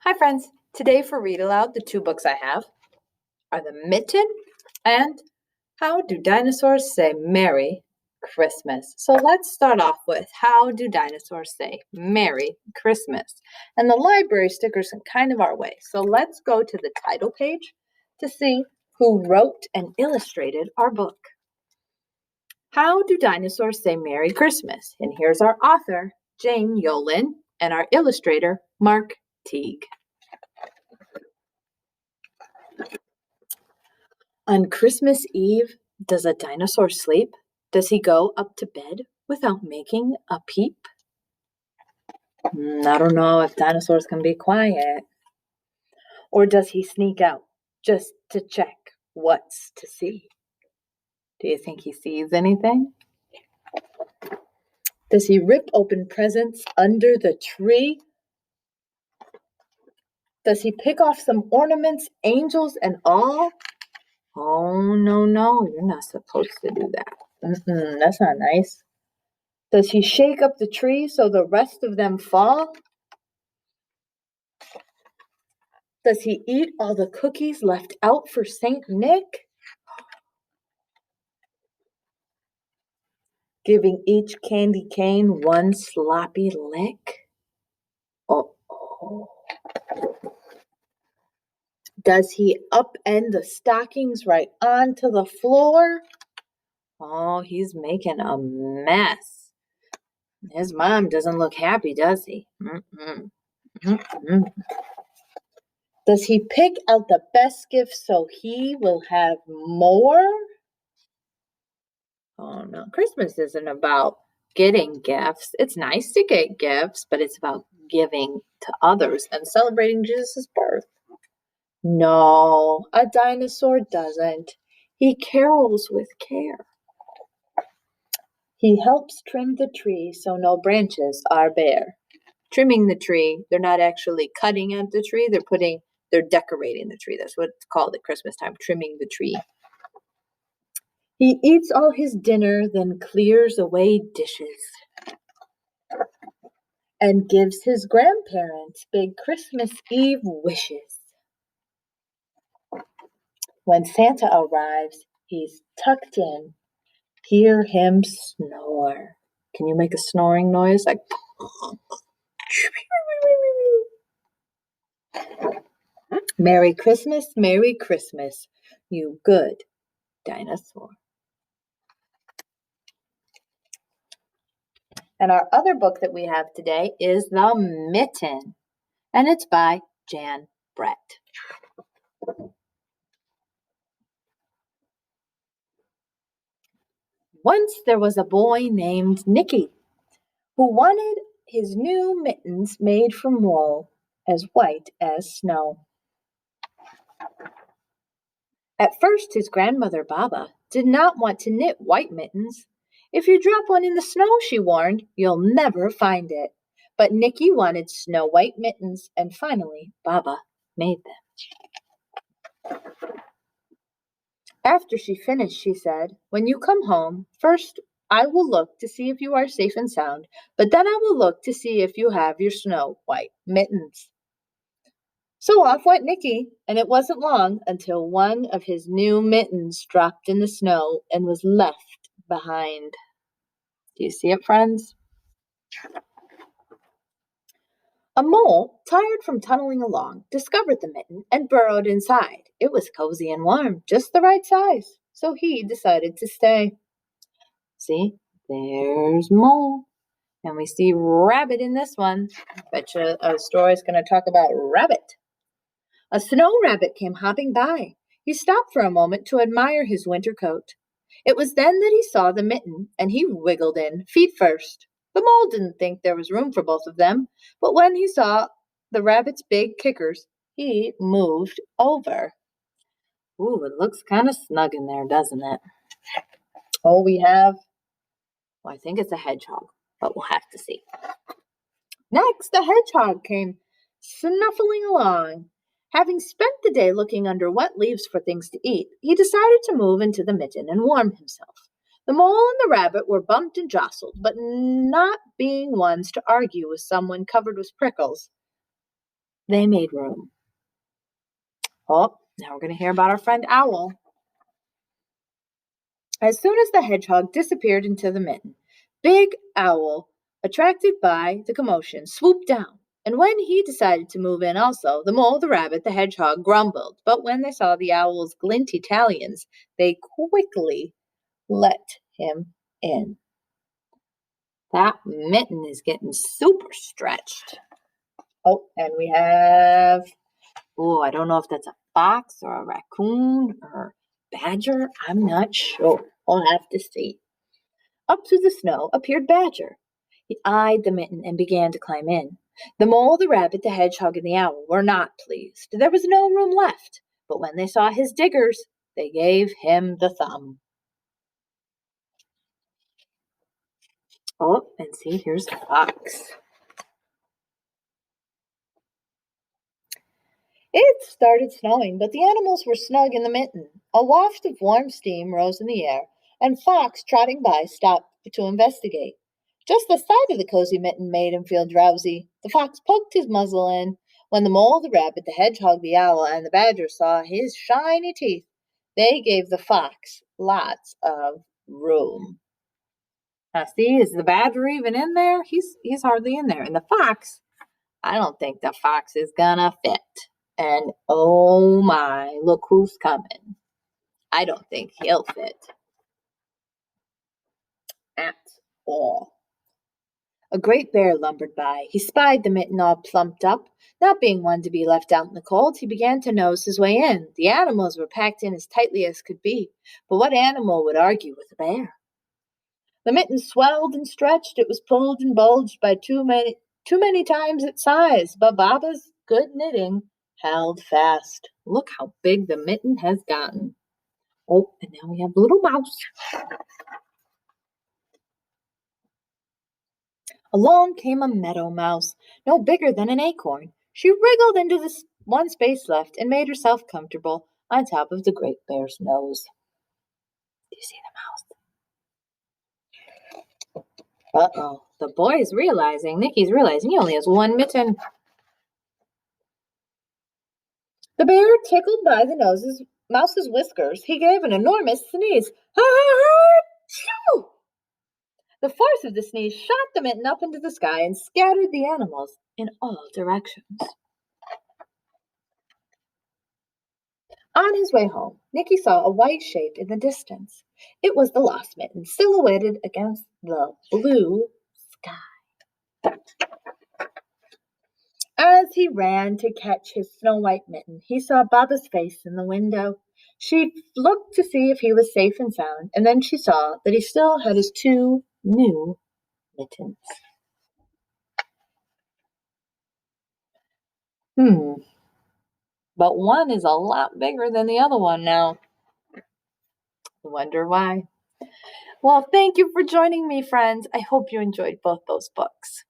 Hi friends, today for Read Aloud, the two books I have are The Mitten and How Do Dinosaurs Say Merry Christmas? So let's start off with How Do Dinosaurs Say Merry Christmas? And the library stickers are kind of our way. So let's go to the title page to see who wrote and illustrated our book. How Do Dinosaurs Say Merry Christmas? And here's our author, Jane Yolen, and our illustrator, Mark Teague. On Christmas Eve, does a dinosaur sleep? Does he go up to bed without making a peep? I don't know if dinosaurs can be quiet. Or does he sneak out just to check what's to see? Do you think he sees anything? Does he rip open presents under the tree? Does he pick off some ornaments, angels and all? Oh, no, you're not supposed to do that. That's not nice. Does he shake up the tree so the rest of them fall? Does he eat all the cookies left out for Saint Nick? Giving each candy cane one sloppy lick? Oh. Does he upend the stockings right onto the floor? Oh, he's making a mess. His mom doesn't look happy, does he? Does he pick out the best gifts so he will have more? Oh no, Christmas isn't about getting gifts. It's nice to get gifts, but it's about giving to others and celebrating Jesus' birth. No, a dinosaur doesn't. He carols with care. He helps trim the tree so no branches are bare. Trimming the tree, they're not actually cutting at the tree, they're decorating the tree. That's what it's called at Christmas time, trimming the tree. He eats all his dinner, then clears away dishes and gives his grandparents big Christmas Eve wishes. When Santa arrives, he's tucked in. Hear him snore. Can you make a snoring noise? Like Merry Christmas, you good dinosaur. And our other book that we have today is The Mitten, and it's by Jan Brett. Once there was a boy named Nicky who wanted his new mittens made from wool as white as snow. At first, his grandmother Baba did not want to knit white mittens. If you drop one in the snow, she warned, you'll never find it. But Nicky wanted snow white mittens, and finally Baba made them. After she finished, she said, when you come home, first I will look to see if you are safe and sound, but then I will look to see if you have your snow white mittens. So off went Nicky, and it wasn't long until one of his new mittens dropped in the snow and was left behind. Do you see it, friends? A mole, tired from tunneling along, discovered the mitten and burrowed inside. It was cozy and warm, just the right size, so he decided to stay. See, there's Mole. And we see Rabbit in this one. Betcha a story's going to talk about Rabbit. A snow rabbit came hopping by. He stopped for a moment to admire his winter coat. It was then that he saw the mitten, and he wiggled in, feet first. The mole didn't think there was room for both of them, but when he saw the rabbit's big kickers, he moved over. Ooh, it looks kind of snug in there, doesn't it? Oh, I think it's a hedgehog, but we'll have to see. Next, a hedgehog came snuffling along. Having spent the day looking under wet leaves for things to eat, he decided to move into the mitten and warm himself. The mole and the rabbit were bumped and jostled, but not being ones to argue with someone covered with prickles, They made room. Oh, now we're going to hear about our friend Owl. As soon as the hedgehog disappeared into the mitten, Big Owl, attracted by the commotion, swooped down. And when he decided to move in also, the mole, the rabbit, the hedgehog grumbled. But when they saw the owl's glinty talons, they quickly let him in. That mitten is getting super stretched. Oh, and we have, oh, I don't know if that's a fox or a raccoon or badger. I'm not sure. I'll have to see. Up through the snow appeared Badger. He eyed the mitten and began to climb in. The mole, the rabbit, the hedgehog, and the owl were not pleased. There was no room left. But when they saw his diggers, they gave him the thumb. Oh, and see, here's a fox. It started snowing, but the animals were snug in the mitten. A waft of warm steam rose in the air, and Fox, trotting by, stopped to investigate. Just the sight of the cozy mitten made him feel drowsy. The fox poked his muzzle in. When the mole, the rabbit, the hedgehog, the owl, and the badger saw his shiny teeth, they gave the fox lots of room. Now, see, is the badger even in there? He's hardly in there. And the fox, I don't think the fox is gonna fit. And oh my, look who's coming. I don't think he'll fit at all. A great bear lumbered by. He spied the mitten all plumped up. Not being one to be left out in the cold, he began to nose his way in. The animals were packed in as tightly as could be, but what animal would argue with a bear? The mitten swelled and stretched. It was pulled and bulged by too many times its size, but Baba's good knitting held fast. Look how big the mitten has gotten. Oh, and now we have little mouse. Along came a meadow mouse, no bigger than an acorn. She wriggled into the one space left and made herself comfortable on top of the great bear's nose. Do you see the mouse? Uh-oh. Nicky's realizing he only has one mitten. The bear tickled by the mouse's whiskers. He gave an enormous sneeze. Ha ha ha! Shoo! The force of the sneeze shot the mitten up into the sky and scattered the animals in all directions. On his way home, Nicky saw a white shape in the distance. It was the lost mitten, silhouetted against the blue sky. As he ran to catch his snow-white mitten, he saw Baba's face in the window. She looked to see if he was safe and sound, and then she saw that he still had his two new mittens. But one is a lot bigger than the other one now. Wonder why. Well, thank you for joining me, friends. I hope you enjoyed both those books.